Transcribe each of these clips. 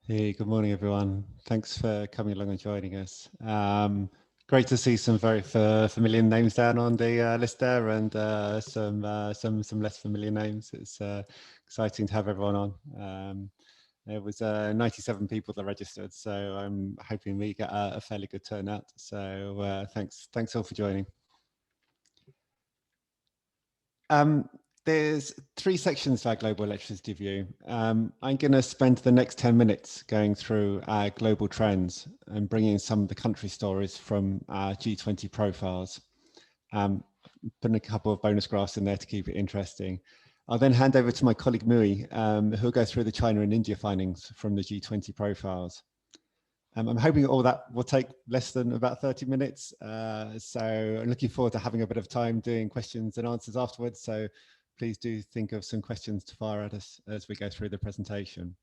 Hey, good morning, everyone. Thanks for coming along and joining us. Great to see some very familiar names down on the list there, and some less familiar names. It's exciting to have everyone on. There was 97 people that registered, so I'm hoping we get a fairly good turnout. So thanks all for joining. There's three sections to our global electricity view. I'm going to spend the next 10 minutes going through our global trends and bringing some of the country stories from our G20 profiles. Putting a couple of bonus graphs in there to keep it interesting. I'll then hand over to my colleague Mui, who'll go through the China and India findings from the G20 profiles. I'm hoping all that will take less than about 30 minutes. So I'm looking forward to having a bit of time doing questions and answers afterwards. So please do think of some questions to fire at us as we go through the presentation.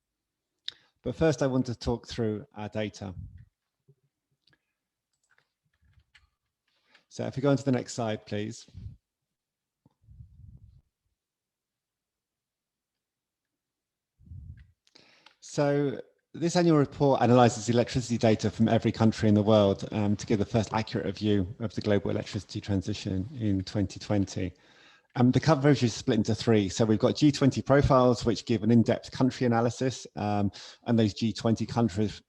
But first, I want to talk through our data. So if we go on to the next slide, please. So this annual report analyzes electricity data from every country in the world to give the first accurate view of the global electricity transition in 2020. The coverage is split into three. So we've got G20 profiles, which give an in-depth country analysis, and those G20 countries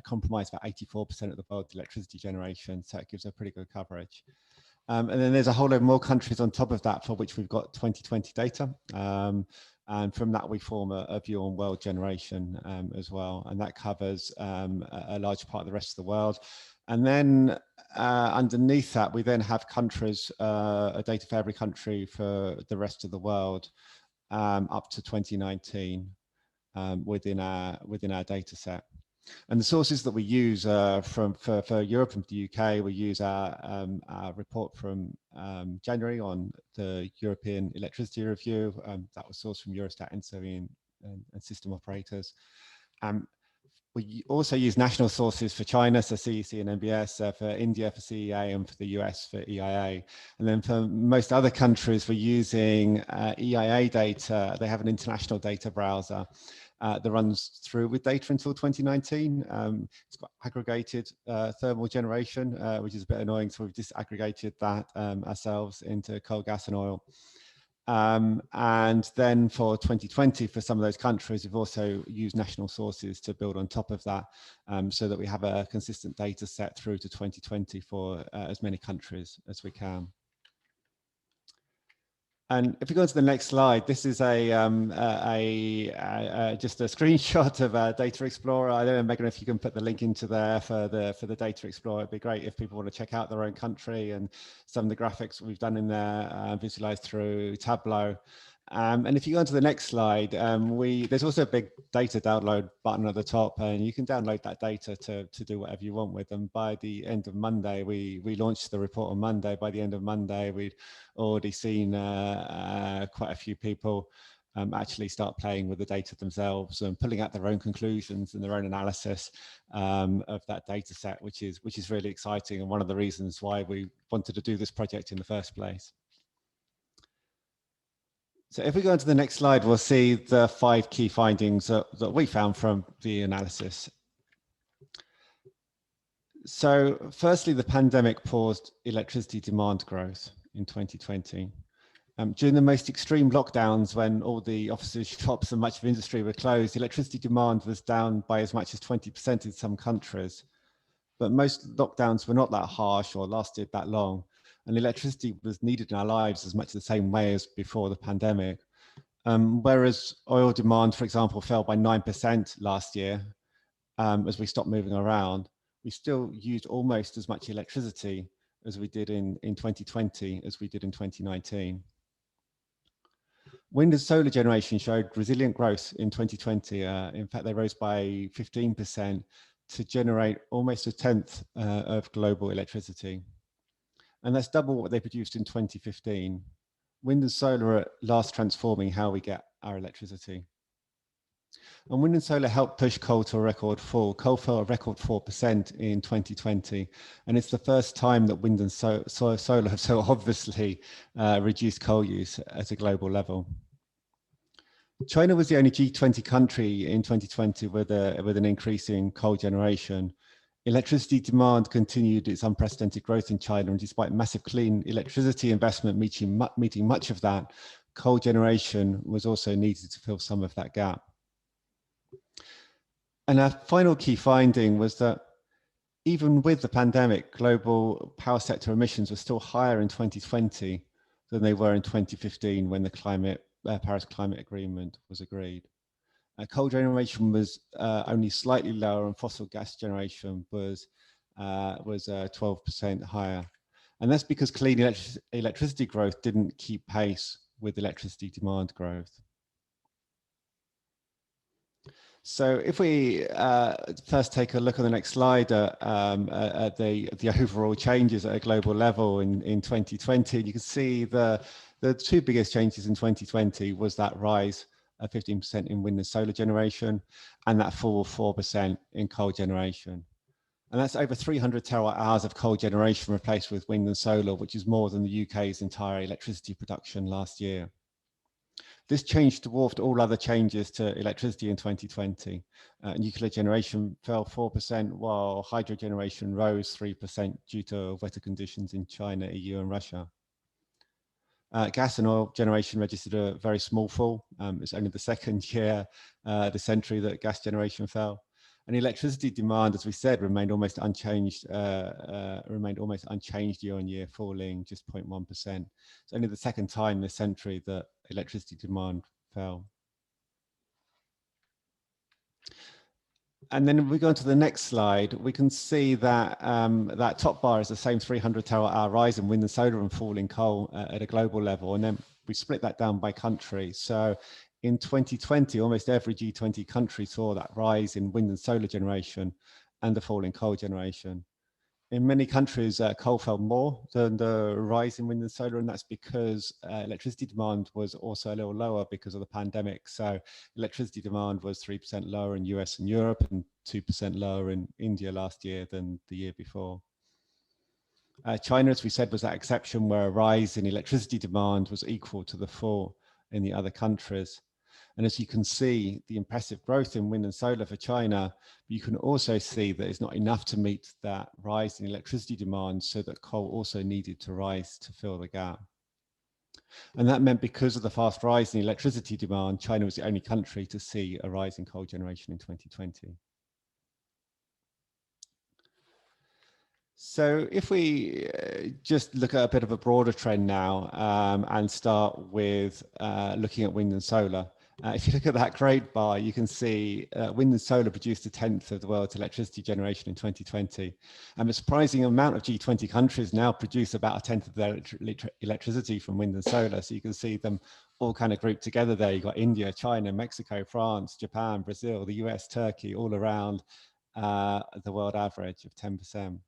comprise about 84% of the world's electricity generation. So it gives a pretty good coverage. And then there's a whole load more countries on top of that for which we've got 2020 data. And from that, we form a view on world generation as well. And that covers a large part of the rest of the world. And then underneath that, we then have countries, a data for every country for the rest of the world up to 2019 within our data set. And the sources that we use for Europe and the UK, we use our report from January on the European Electricity Review. That was sourced from Eurostat, ENSO, and system operators. We also use national sources for China, so CEC and MBS, for India for CEA, and for the US for EIA. And then for most other countries, we're using EIA data. They have an international data browser that runs through with data until 2019. It's got aggregated thermal generation, which is a bit annoying. So we've disaggregated that ourselves into coal, gas, and oil. And then for 2020, for some of those countries, we've also used national sources to build on top of that so that we have a consistent data set through to 2020 for as many countries as we can. And if we go to the next slide, this is just a screenshot of Data Explorer. I don't know, Megan, if you can put the link into there for the Data Explorer. It'd be great if people want to check out their own country and some of the graphics we've done in there, visualized through Tableau. And if you go on to the next slide, there's also a big data download button at the top, and you can download that data to do whatever you want with them. By the end of Monday, we launched the report on Monday. By the end of Monday, we'd already seen quite a few people actually start playing with the data themselves and pulling out their own conclusions and their own analysis of that data set, which is really exciting, and one of the reasons why we wanted to do this project in the first place. So if we go on to the next slide, we'll see the 5 key findings that we found from the analysis. So firstly, the pandemic paused electricity demand growth in 2020. During the most extreme lockdowns, when all the offices, shops, and much of industry were closed, electricity demand was down by as much as 20% in some countries. But most lockdowns were not that harsh or lasted that long, and electricity was needed in our lives as much the same way as before the pandemic. Whereas oil demand, for example, fell by 9% last year as we stopped moving around, we still used almost as much electricity as we did in 2020 as we did in 2019. Wind and solar generation showed resilient growth in 2020. In fact, they rose by 15% to generate almost a tenth of global electricity. And that's double what they produced in 2015. Wind and solar are at last transforming how we get our electricity. And wind and solar helped push coal to a record fall. Coal fell a record 4% in 2020. And it's the first time that wind and solar have so obviously reduced coal use at a global level. China was the only G20 country in 2020 with an increase in coal generation. Electricity demand continued its unprecedented growth in China, and despite massive clean electricity investment meeting much of that, coal generation was also needed to fill some of that gap. And our final key finding was that even with the pandemic, global power sector emissions were still higher in 2020 than they were in 2015 when the Paris Climate Agreement was agreed. Coal generation was only slightly lower, and fossil gas generation was 12% higher. And that's because clean electricity growth didn't keep pace with electricity demand growth. So if we first take a look on the next slide at the overall changes at a global level in 2020, you can see the two biggest changes in 2020 was that rise of 15% in wind and solar generation, and that fall of 4% in coal generation. And that's over 300 terawatt hours of coal generation replaced with wind and solar, which is more than the UK's entire electricity production last year. This change dwarfed all other changes to electricity in 2020. Nuclear generation fell 4%, while hydro generation rose 3% due to wetter conditions in China, EU, and Russia. Gas and oil generation registered a very small fall. It's only the second year this century that gas generation fell. And electricity demand, as we said, remained almost unchanged. Year on year, falling just 0.1%. It's only the second time this century that electricity demand fell. And then if we go on to the next slide, we can see that that top bar is the same 300 terawatt hour rise in wind and solar and falling coal at a global level. And then we split that down by country. So in 2020, almost every G20 country saw that rise in wind and solar generation and the fall in coal generation. In many countries, coal fell more than the rise in wind and solar, and that's because electricity demand was also a little lower because of the pandemic. So electricity demand was 3% lower in US and Europe and 2% lower in India last year than the year before. China, as we said, was that exception where a rise in electricity demand was equal to the fall in the other countries. And as you can see, the impressive growth in wind and solar for China, you can also see that it's not enough to meet that rise in electricity demand, so that coal also needed to rise to fill the gap. And that meant because of the fast rise in electricity demand, China was the only country to see a rise in coal generation in 2020. So if we just look at a bit of a broader trend now and start with looking at wind and solar. If you look at that grade bar, you can see wind and solar produced 1/10 of the world's electricity generation in 2020. And a surprising amount of G20 countries now produce about 1/10 of their electricity from wind and solar. So you can see them all kind of grouped together there. You've got India, China, Mexico, France, Japan, Brazil, the US, Turkey, all around the world average of 10%.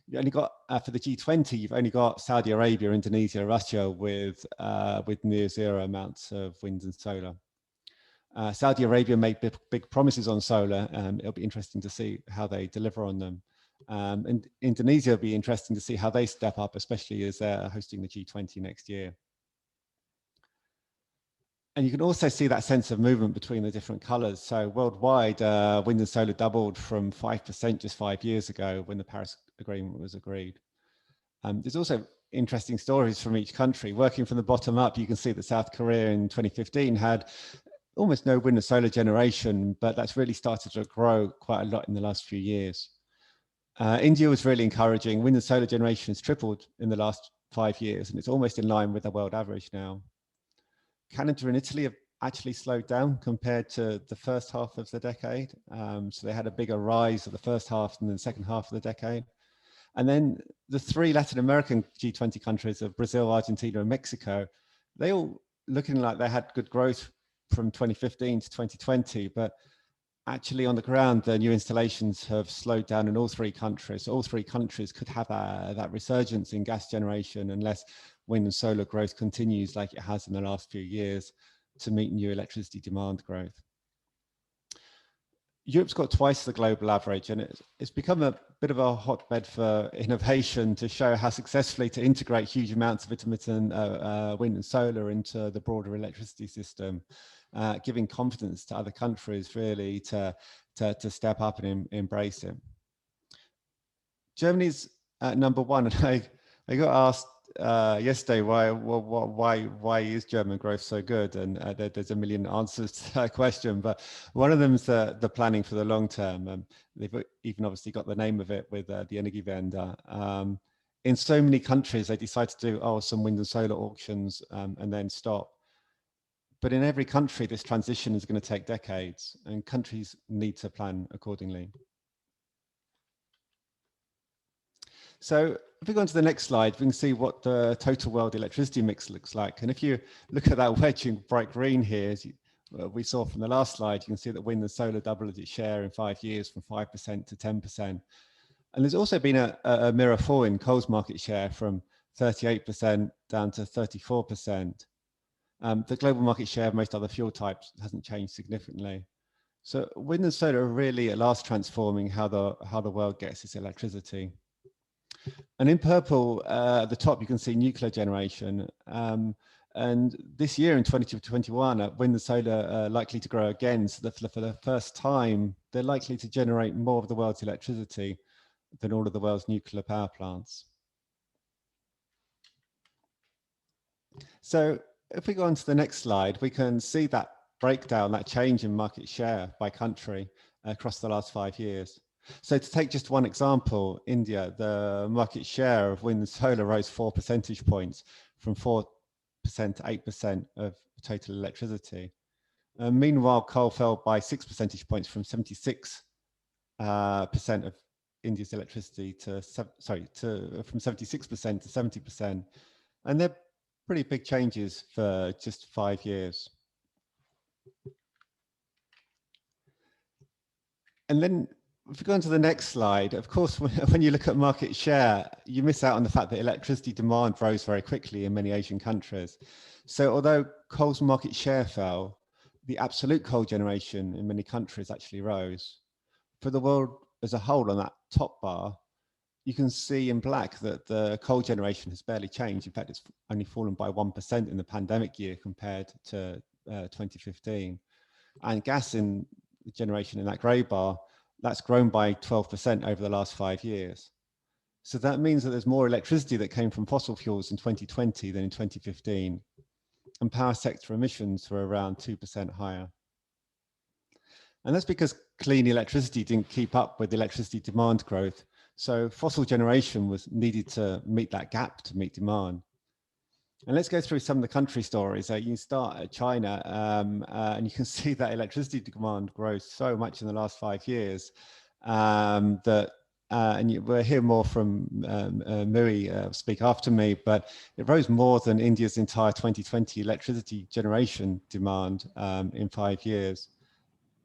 You only got for the G20, you've only got Saudi Arabia, Indonesia, Russia with near zero amounts of wind and solar. Saudi Arabia made big promises on solar. It'll be interesting to see how they deliver on them. And Indonesia will be interesting to see how they step up, especially as they're hosting the G20 next year. And you can also see that sense of movement between the different colors. So worldwide, wind and solar doubled from 5% just 5 years ago when the Paris Agreement was agreed. There's also interesting stories from each country. Working from the bottom up, you can see that South Korea in 2015 had almost no wind and solar generation, but that's really started to grow quite a lot in the last few years. India was really encouraging. Wind and solar generation has tripled in the last 5 years, and it's almost in line with the world average now. Canada and Italy have actually slowed down compared to the first half of the decade. So they had a bigger rise of the first half than the second half of the decade. And then the 3 Latin American G20 countries of Brazil, Argentina, and Mexico, they all looking like they had good growth from 2015 to 2020, but actually on the ground, the new installations have slowed down in all 3 countries. So all 3 countries could have that resurgence in gas generation unless wind and solar growth continues like it has in the last few years to meet new electricity demand growth. Europe's got twice the global average, and it's become a bit of a hotbed for innovation to show how successfully to integrate huge amounts of intermittent wind and solar into the broader electricity system, giving confidence to other countries really to step up and embrace it. Germany's at number one, and I got asked yesterday why is German growth so good, and there's a million answers to that question, but one of them is the planning for the long term. They've even obviously got the name of it with the Energiewende. In so many countries, they decide to do some wind and solar auctions and then stop. But in every country, this transition is going to take decades, and countries need to plan accordingly. So if we go on to the next slide, we can see what the total world electricity mix looks like. And if you look at that wedge in bright green here, as we saw from the last slide, you can see that wind and solar doubled its share in 5 years from 5% to 10%. And there's also been a mirror fall in coal's market share from 38% down to 34%. The global market share of most other fuel types hasn't changed significantly. So wind and solar are really at last transforming how the world gets its electricity. And in purple, at the top, you can see nuclear generation. And this year in 2021, wind and solar are likely to grow again. So that for the first time, they're likely to generate more of the world's electricity than all of the world's nuclear power plants. So if we go on to the next slide, we can see that breakdown, that change in market share by country across the last 5 years. So to take just one example, India, the market share of wind and solar rose 4 percentage points from 4% to 8% of total electricity. Meanwhile, coal fell by 6 percentage points from 76% of India's electricity to, from 76% to 70%. And they're pretty big changes for just 5 years. And then if we go on to the next slide, of course, when you look at market share, you miss out on the fact that electricity demand rose very quickly in many Asian countries. So although coal's market share fell, the absolute coal generation in many countries actually rose. For the world as a whole, on that top bar, you can see in black that the coal generation has barely changed. In fact, it's only fallen by 1% in the pandemic year compared to 2015. And gas in the generation in that grey bar, that's grown by 12% over the last 5 years. So that means that there's more electricity that came from fossil fuels in 2020 than in 2015. And power sector emissions were around 2% higher. And that's because clean electricity didn't keep up with electricity demand growth. So fossil generation was needed to meet that gap, to meet demand. And let's go through some of the country stories. You can start at China, and you can see that electricity demand grows so much in the last 5 years that, and we'll hear more from Mui speak after me, but it rose more than India's entire 2020 electricity generation demand in 5 years.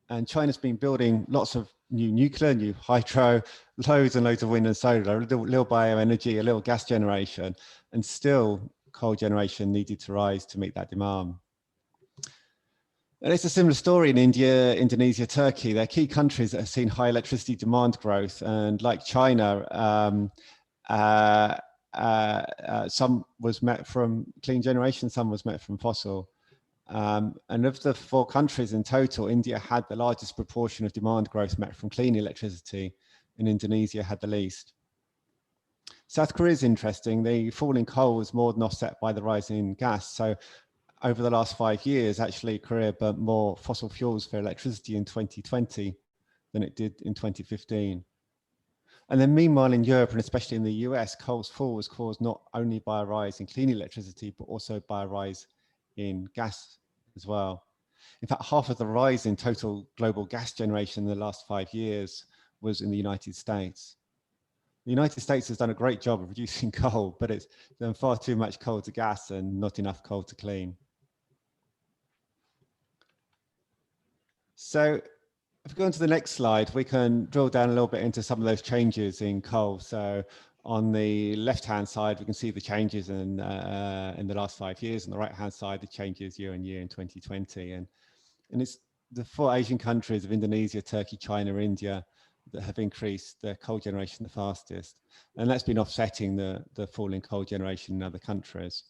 And China's been building lots of new nuclear, new hydro, loads and loads of wind and solar, a little bioenergy, a little gas generation, and still coal generation needed to rise to meet that demand. And it's a similar story in India, Indonesia, Turkey. They're key countries that have seen high electricity demand growth. And like China, some was met from clean generation, some was met from fossil. And of the 4 countries in total, India had the largest proportion of demand growth met from clean electricity, and Indonesia had the least. South Korea is interesting. The fall in coal was more than offset by the rise in gas. So over the last 5 years, actually, Korea burnt more fossil fuels for electricity in 2020 than it did in 2015. And then meanwhile, in Europe, and especially in the US, coal's fall was caused not only by a rise in clean electricity, but also by a rise in gas as well. In fact, half of the rise in total global gas generation in the last 5 years was in the United States. The United States has done a great job of reducing coal, but it's done far too much coal to gas and not enough coal to clean. So if we go on to the next slide, we can drill down a little bit into some of those changes in coal. So on the left-hand side, we can see the changes in the last 5 years. On the right-hand side, the changes year on year in 2020. And it's the four Asian countries of Indonesia, Turkey, China, India that have increased their coal generation the fastest. And that's been offsetting the fall in coal generation in other countries.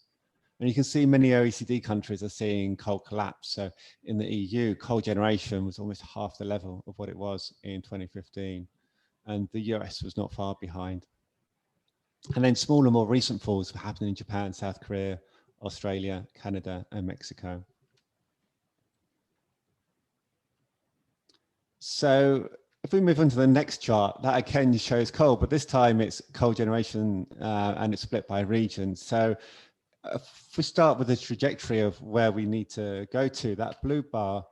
And you can see many OECD countries are seeing coal collapse. So in the EU, coal generation was almost half the level of what it was in 2015. And the US was not far behind. And then smaller, more recent falls have happened in Japan, South Korea, Australia, Canada, and Mexico. So if we move on to the next chart, that again shows coal, but this time it's coal generation and it's split by region. So if we start with the trajectory of where we need to go to, that blue bar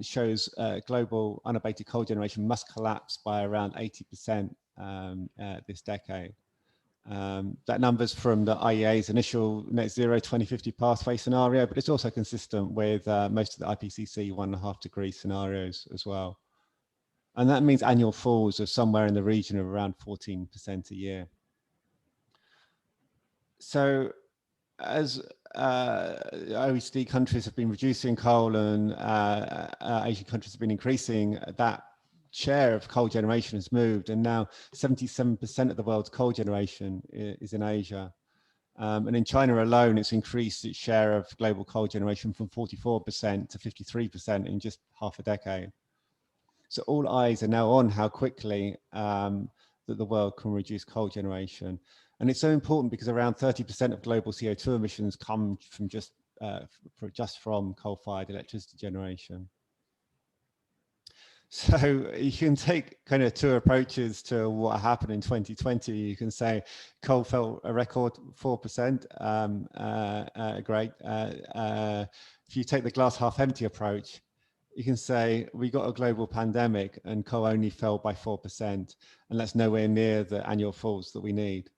shows global unabated coal generation must collapse by around 80% this decade. That number's from the IEA's initial net zero 2050 pathway scenario, but it's also consistent with most of the IPCC 1.5 degree scenarios as well. And that means annual falls of somewhere in the region of around 14% a year. So as OECD countries have been reducing coal and Asian countries have been increasing, that share of coal generation has moved, and now 77% of the world's coal generation is in Asia. And in China alone, it's increased its share of global coal generation from 44% to 53% in just half a decade. So all eyes are now on how quickly that the world can reduce coal generation. And it's so important because around 30% of global CO2 emissions come from just from coal-fired electricity generation. So you can take kind of two approaches to what happened in 2020. You can say coal fell a record 4%, great. If you take the glass half empty approach, you can say we got a global pandemic and coal only fell by 4%, and that's nowhere near the annual falls that we need.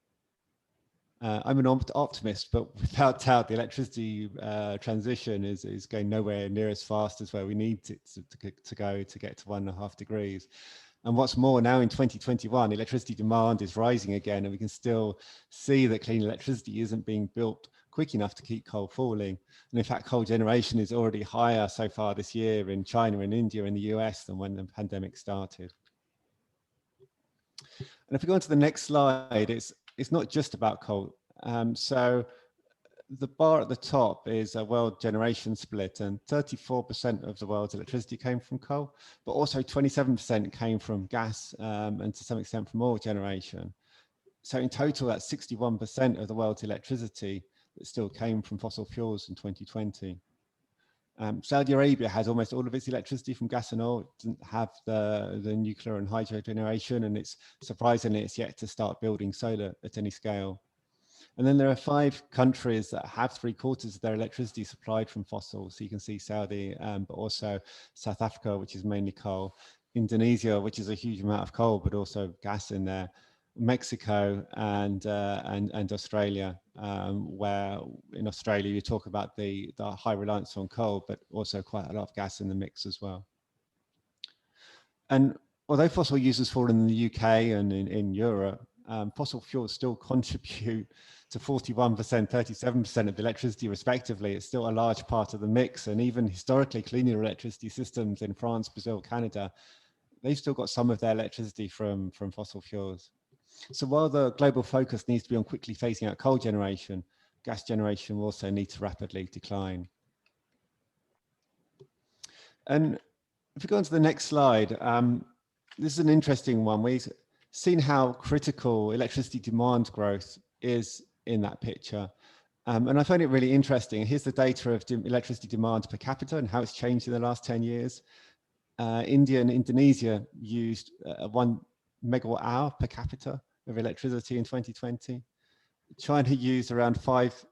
I'm an optimist, but without doubt, the electricity transition is going nowhere near as fast as where we need it to go to get to 1.5 degrees. And what's more, now in 2021, electricity demand is rising again, and we can still see that clean electricity isn't being built quick enough to keep coal falling. And in fact, coal generation is already higher so far this year in China and India and the US than when the pandemic started. And if we go on to the next slide, it's not just about coal. So the bar at the top is a world generation split, and 34% of the world's electricity came from coal, but also 27% came from gas and to some extent from oil generation. So in total, that's 61% of the world's electricity that still came from fossil fuels in 2020. Saudi Arabia has almost all of its electricity from gas and oil. It doesn't have the nuclear and hydro generation, and it's surprisingly, it's yet to start building solar at any scale. And then there are 5 countries that have 3/4 of their electricity supplied from fossils. So you can see Saudi, but also South Africa, which is mainly coal, Indonesia, which is a huge amount of coal, but also gas in there, Mexico and Australia, where in Australia you talk about the high reliance on coal, but also quite a lot of gas in the mix as well. And although fossil use has fallen in the UK and in Europe, fossil fuels still contribute to 41%, 37% of the electricity respectively. It's still a large part of the mix, and even historically cleaner electricity systems in France, Brazil, Canada, they've still got some of their electricity from fossil fuels. So while the global focus needs to be on quickly phasing out coal generation, gas generation will also need to rapidly decline. And if we go on to the next slide, this is an interesting one. We've seen how critical electricity demand growth is in that picture. And I find it really interesting. Here's the data of electricity demand per capita and how it's changed in the last 10 years. India and Indonesia used 1 megawatt hour per capita of electricity in 2020. China used around 5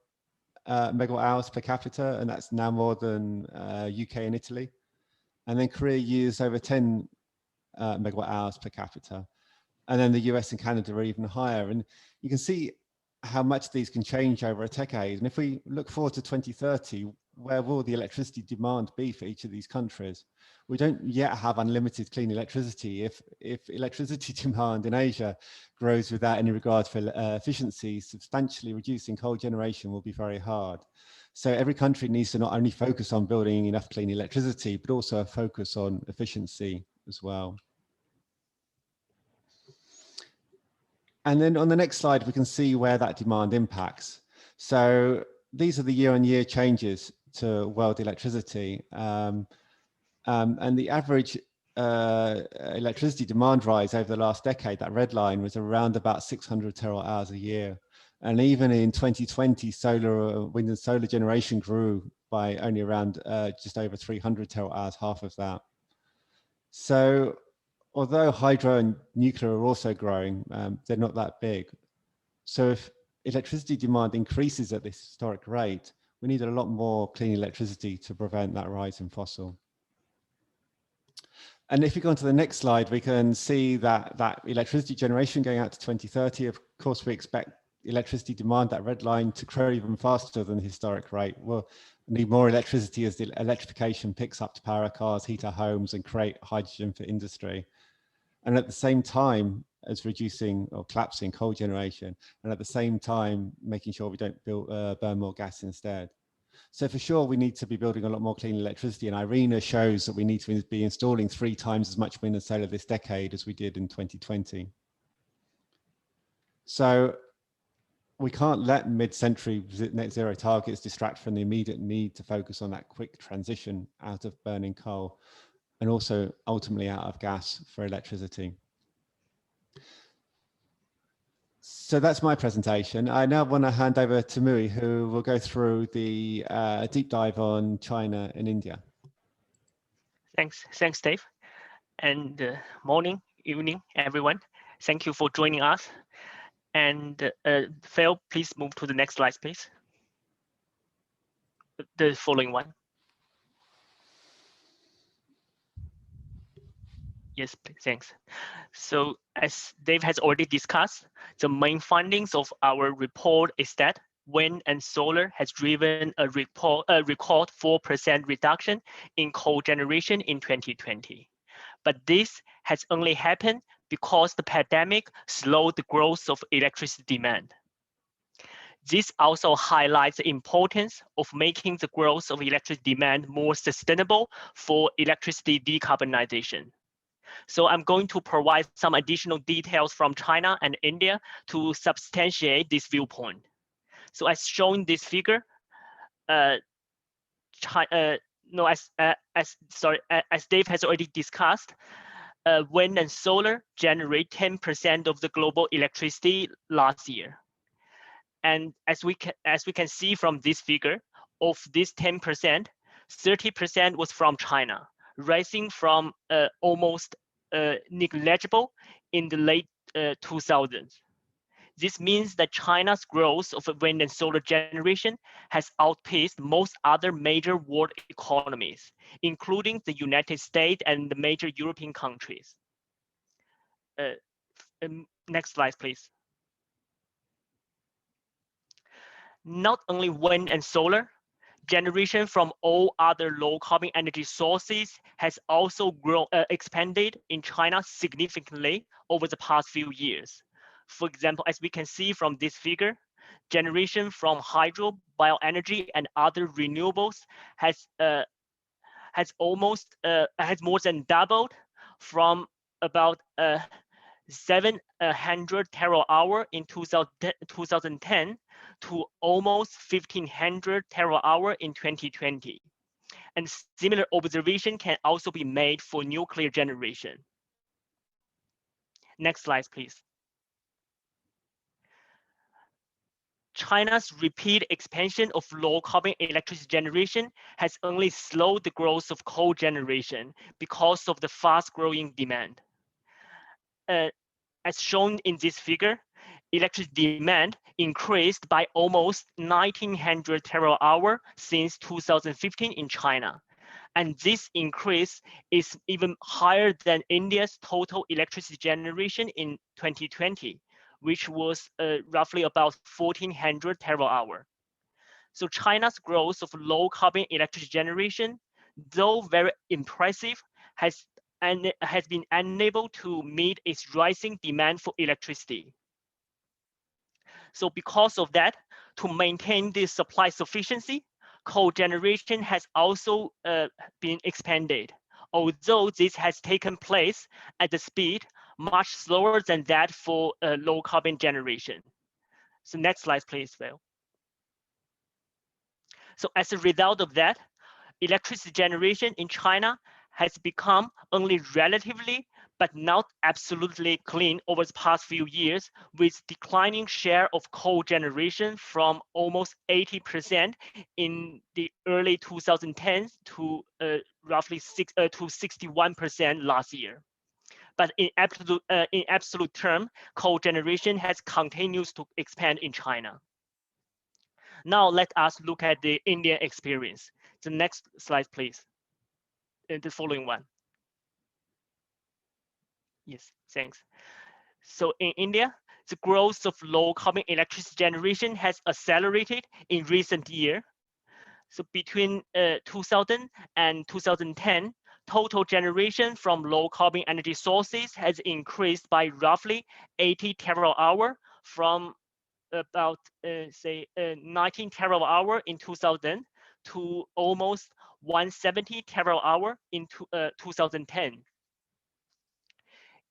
megawatt hours per capita, and that's now more than UK and Italy. And then Korea used over 10 megawatt hours per capita. And then the US and Canada are even higher. And you can see how much these can change over a decade. And if we look forward to 2030, where will the electricity demand be for each of these countries? We don't yet have unlimited clean electricity. If electricity demand in Asia grows without any regard for efficiency, substantially reducing coal generation will be very hard. So every country needs to not only focus on building enough clean electricity, but also a focus on efficiency as well. And then on the next slide, we can see where that demand impacts. So these are the year-on-year changes to world electricity. And the average electricity demand rise over the last decade, that red line, was around about 600 terawatt hours a year. And even in 2020, wind and solar generation grew by only around just over 300 terawatt hours, half of that. So although hydro and nuclear are also growing, they're not that big. So if electricity demand increases at this historic rate, we need a lot more clean electricity to prevent that rise in fossil. And if you go on to the next slide, we can see that electricity generation going out to 2030, of course, we expect electricity demand, that red line, to grow even faster than the historic rate. We'll need more electricity as the electrification picks up to power cars, heat our homes, and create hydrogen for industry. And at the same time as reducing or collapsing coal generation, and at the same time making sure we don't burn more gas instead. So for sure, we need to be building a lot more clean electricity, and IRENA shows that we need to be installing 3 times as much wind and solar this decade as we did in 2020. So we can't let mid-century net zero targets distract from the immediate need to focus on that quick transition out of burning coal and also ultimately out of gas for electricity. So that's my presentation. I now want to hand over to Mui, who will go through the deep dive on China and India. Thanks, Dave. And morning, evening, everyone. Thank you for joining us. And Phil, please move to the next slide, please. The following one. Yes, please, thanks. So as Dave has already discussed, the main findings of our report is that wind and solar has driven a record 4% reduction in coal generation in 2020. But this has only happened because the pandemic slowed the growth of electricity demand. This also highlights the importance of making the growth of electricity demand more sustainable for electricity decarbonization. So I'm going to provide some additional details from China and India to substantiate this viewpoint. So as shown in this figure, as Dave has already discussed, wind and solar generate 10% of the global electricity last year. And as we can see from this figure, of this 10%, 30% was from China, rising from almost negligible in the late 2000s. This means that China's growth of wind and solar generation has outpaced most other major world economies, including the United States and the major European countries. Next slide, please. Not only wind and solar, generation from all other low carbon energy sources has also expanded in China significantly over the past few years. For example, as we can see from this figure, generation from hydro, bioenergy, and other renewables has more than doubled from about 700 terawatt-hour in 2010 to almost 1,500 terawatt-hour in 2020. And similar observation can also be made for nuclear generation. Next slide, please. China's repeat expansion of low carbon electricity generation has only slowed the growth of coal generation because of the fast growing demand. As shown in this figure, electricity demand increased by almost 1,900 terawatt-hour since 2015 in China. And this increase is even higher than India's total electricity generation in 2020, which was roughly about 1,400 terawatt-hour. So China's growth of low carbon electricity generation, though very impressive, has been unable to meet its rising demand for electricity. So because of that, to maintain this supply sufficiency, coal generation has also been expanded, although this has taken place at the speed much slower than that for low carbon generation. So next slide, please, Phil. So as a result of that, electricity generation in China has become only relatively but not absolutely clean over the past few years, with declining share of coal generation from almost 80% in the early 2010s to roughly 61% last year. But in absolute term, coal generation has continued to expand in China. Now let us look at the Indian experience. The next slide, please. The following one. Yes, thanks. So in India, the growth of low carbon electricity generation has accelerated in recent years. So between 2000 and 2010, total generation from low carbon energy sources has increased by roughly 80 terawatt-hour from about say 19 terawatt-hour in 2000 to almost 170 terawatt-hour in 2010.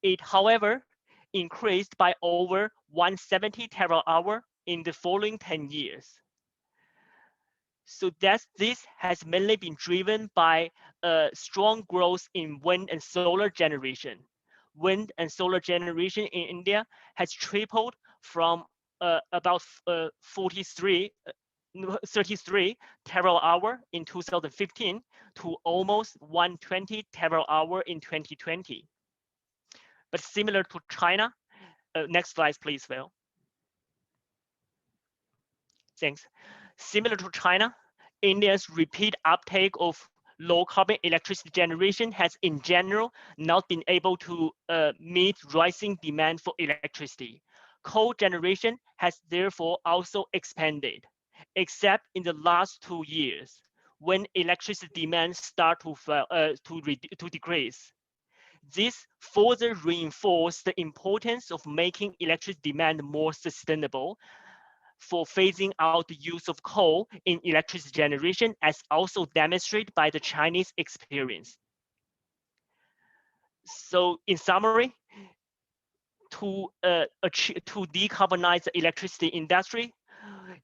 It, however, increased by over 170 terawatt-hour in the following 10 years. So this has mainly been driven by strong growth in wind and solar generation. Wind and solar generation in India has tripled from about 33 terawatt-hour in 2015 to almost 120 terawatt-hour in 2020. But similar to China, next slide, please, Phil. Thanks. Similar to China, India's repeat uptake of low carbon electricity generation has in general not been able to meet rising demand for electricity. Coal generation has therefore also expanded, except in the last 2 years when electricity demand start to decrease. This further reinforced the importance of making electricity demand more sustainable for phasing out the use of coal in electricity generation, as also demonstrated by the Chinese experience. So in summary, to decarbonize the electricity industry,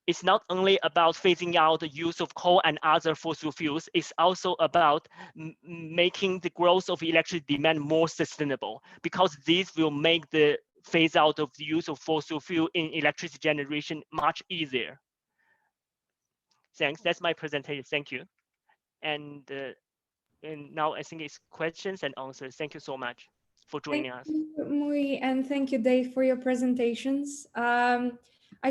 it's not only about phasing out the use of coal and other fossil fuels, it's also about making the growth of electricity demand more sustainable, because this will make the phase out of the use of fossil fuel in electricity generation much easier. Thanks, that's my presentation, thank you. And now I think it's questions and answers. Thank you so much for joining us. Thank you, Mui, and thank you, Dave, for your presentations.